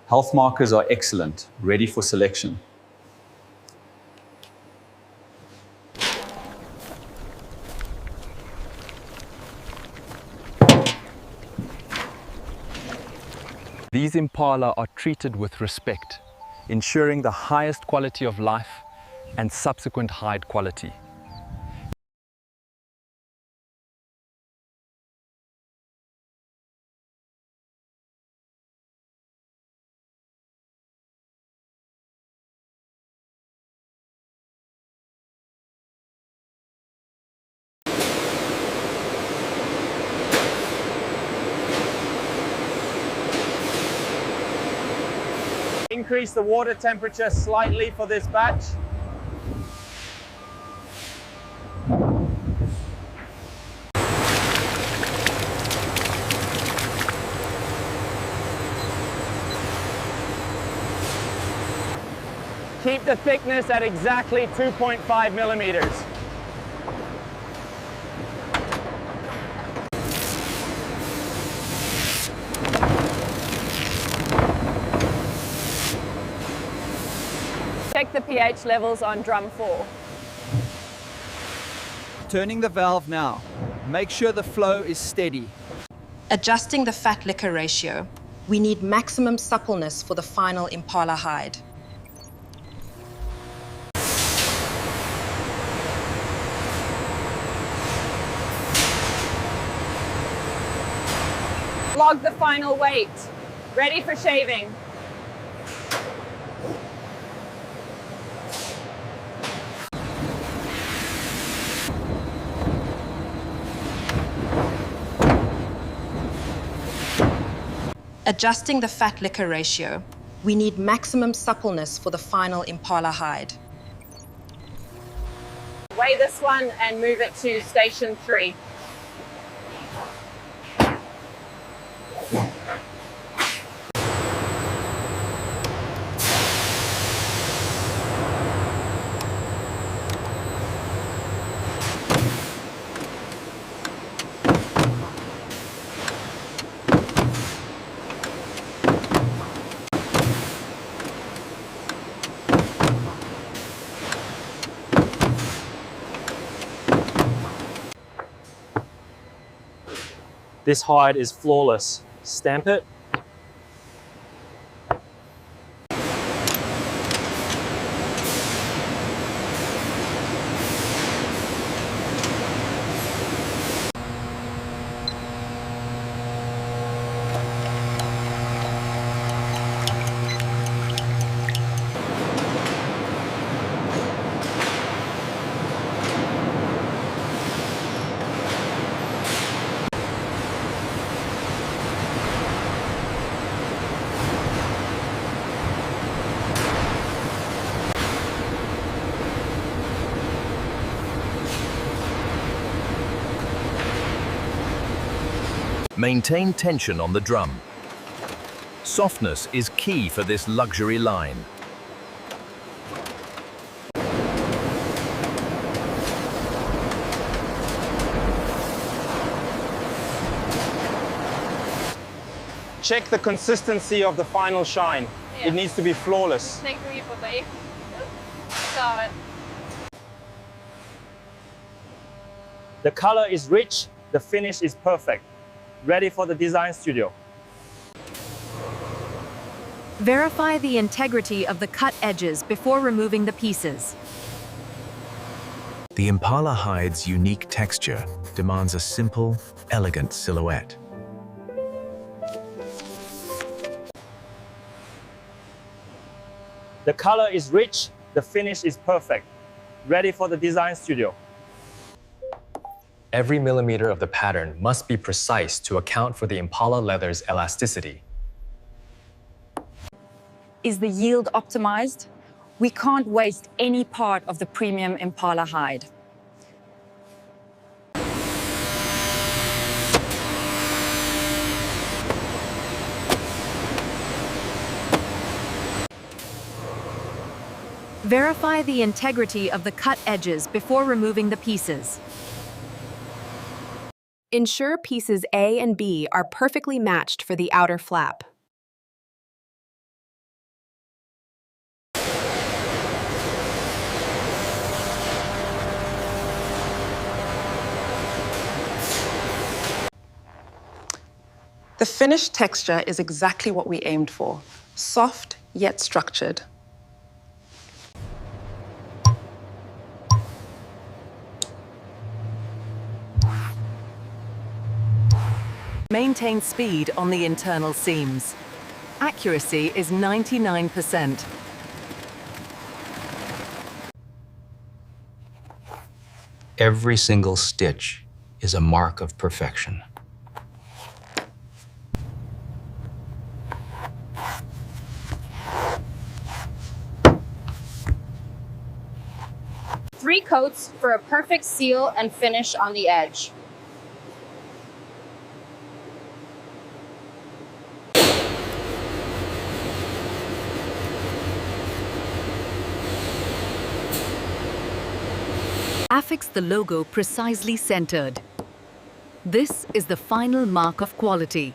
Health markers are excellent, ready for selection. These impala are treated with respect, ensuring the highest quality of life and subsequent hide quality. Increase the water temperature slightly for this batch. Keep the thickness at exactly 2.5 millimeters. Check the pH levels on drum 4. Turning the valve now. Make sure the flow is steady. Adjusting the fat liquor ratio. We need maximum suppleness for the final impala hide. Log the final weight. Ready for shaving. Adjusting the fat liquor ratio. We need maximum suppleness for the final impala hide. Weigh this one and move it to station 3. This hide is flawless. Stamp it. Maintain tension on the drum. Softness is key for this luxury line. Check the consistency of the final shine. Yeah. It needs to be flawless. Thank you for me. Got it. The color is rich, the finish is perfect. Ready for the design studio. Verify the integrity of the cut edges before removing the pieces. The impala hide's unique texture demands a simple, elegant silhouette. The color is rich, the finish is perfect. Ready for the design studio. Every millimeter of the pattern must be precise to account for the impala leather's elasticity. Is the yield optimized? We can't waste any part of the premium impala hide. Verify the integrity of the cut edges before removing the pieces. Ensure pieces A and B are perfectly matched for the outer flap. The finished texture is exactly what we aimed for, soft yet structured. Maintain speed on the internal seams. Accuracy is 99%. Every single stitch is a mark of perfection. Three coats for a perfect seal and finish on the edge. Affix the logo precisely centered. This is the final mark of quality.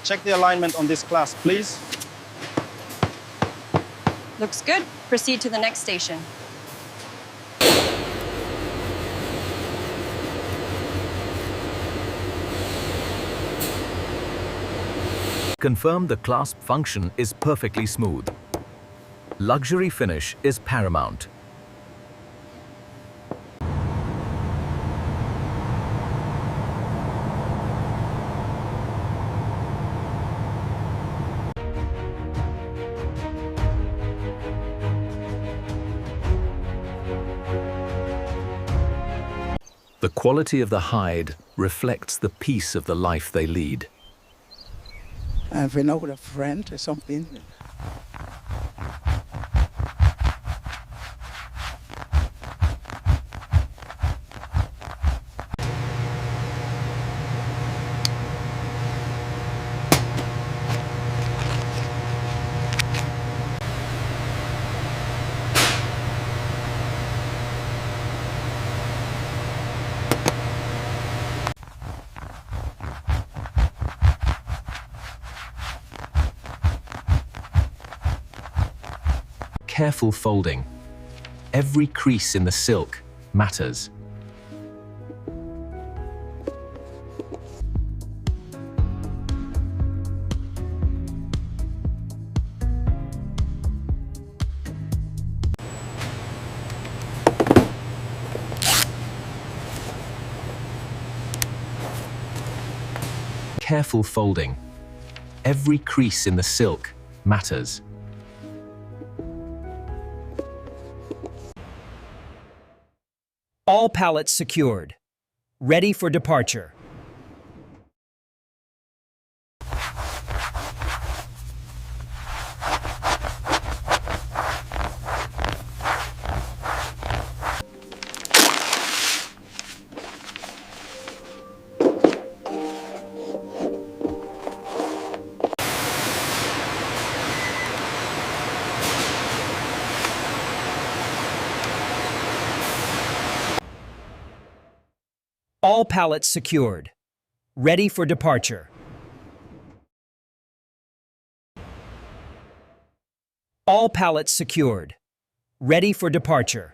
Check the alignment on this clasp, please. Looks good. Proceed to the next station. Confirm the clasp function is perfectly smooth. Luxury finish is paramount. The quality of the hide reflects the peace of the life they lead. And we know a friend or something. Careful folding. Every crease in the silk matters. Careful folding. Every crease in the silk matters. All pallets secured. Ready for departure. All pallets secured. Ready for departure. All pallets secured. Ready for departure.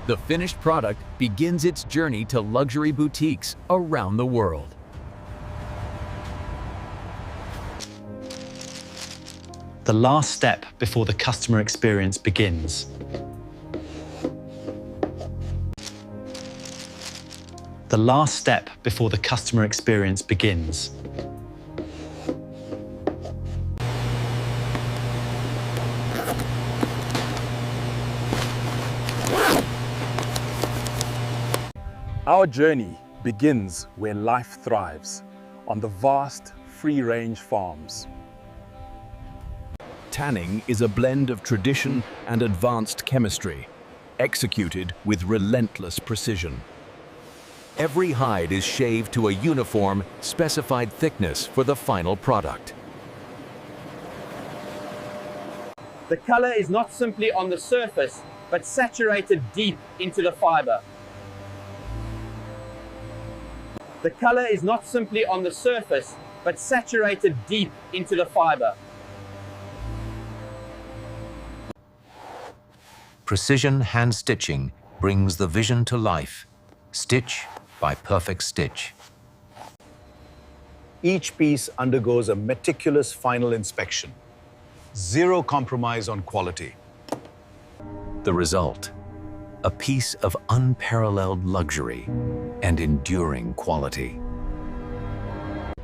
The finished product begins its journey to luxury boutiques around the world. The last step before the customer experience begins. The last step before the customer experience begins. Our journey begins where life thrives, on the vast, free-range farms. Tanning is a blend of tradition and advanced chemistry, executed with relentless precision. Every hide is shaved to a uniform, specified thickness for the final product. The color is not simply on the surface, but saturated deep into the fiber. The color is not simply on the surface, but saturated deep into the fiber. Precision hand stitching brings the vision to life, stitch by perfect stitch. Each piece undergoes a meticulous final inspection. Zero compromise on quality. The result, a piece of unparalleled luxury and enduring quality.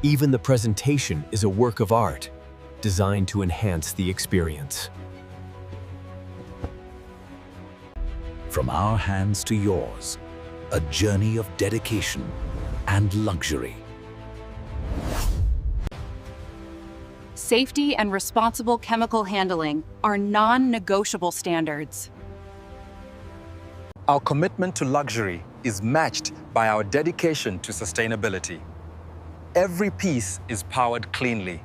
Even the presentation is a work of art, designed to enhance the experience. From our hands to yours, a journey of dedication and luxury. Safety and responsible chemical handling are non-negotiable standards. Our commitment to luxury is matched by our dedication to sustainability. Every piece is powered cleanly.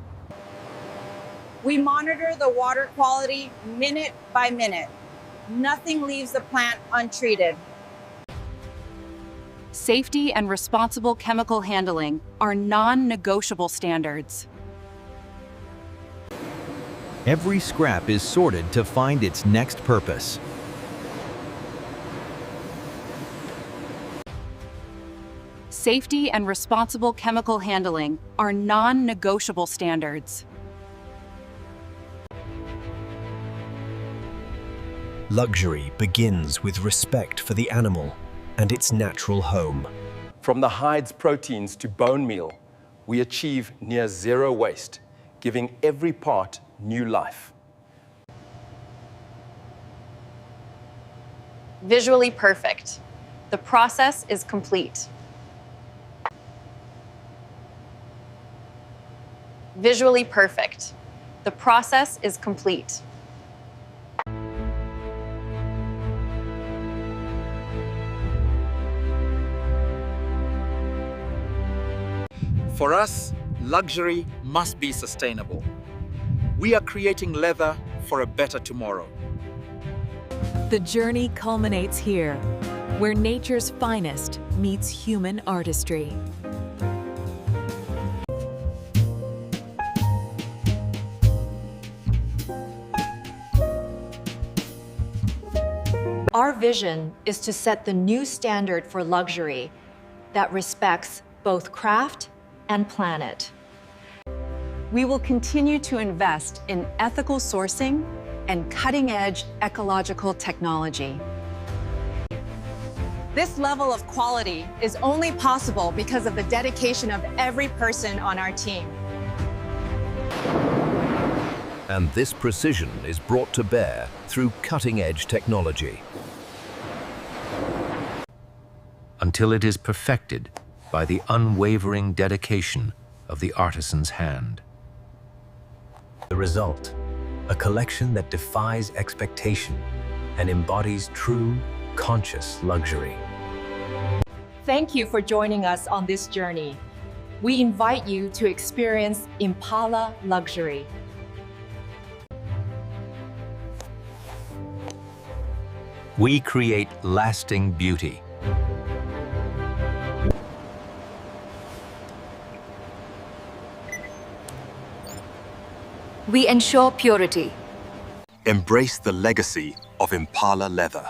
We monitor the water quality minute by minute. Nothing leaves the plant untreated. Safety and responsible chemical handling are non-negotiable standards. Every scrap is sorted to find its next purpose. Safety and responsible chemical handling are non-negotiable standards. Luxury begins with respect for the animal and its natural home. From the hide's proteins to bone meal, we achieve near zero waste, giving every part new life. Visually perfect. The process is complete. Visually perfect. The process is complete. For us, luxury must be sustainable. We are creating leather for a better tomorrow. The journey culminates here, where nature's finest meets human artistry. Our vision is to set the new standard for luxury that respects both craft and planet. We will continue to invest in ethical sourcing and cutting-edge ecological technology. This level of quality is only possible because of the dedication of every person on our team. And this precision is brought to bear through cutting-edge technology. Until it is perfected by the unwavering dedication of the artisan's hand. The result, a collection that defies expectation and embodies true, conscious luxury. Thank you for joining us on this journey. We invite you to experience Impala Luxury. We create lasting beauty. We ensure purity. Embrace the legacy of Impala leather.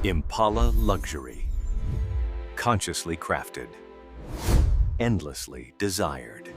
Impala luxury. Consciously crafted. Endlessly desired.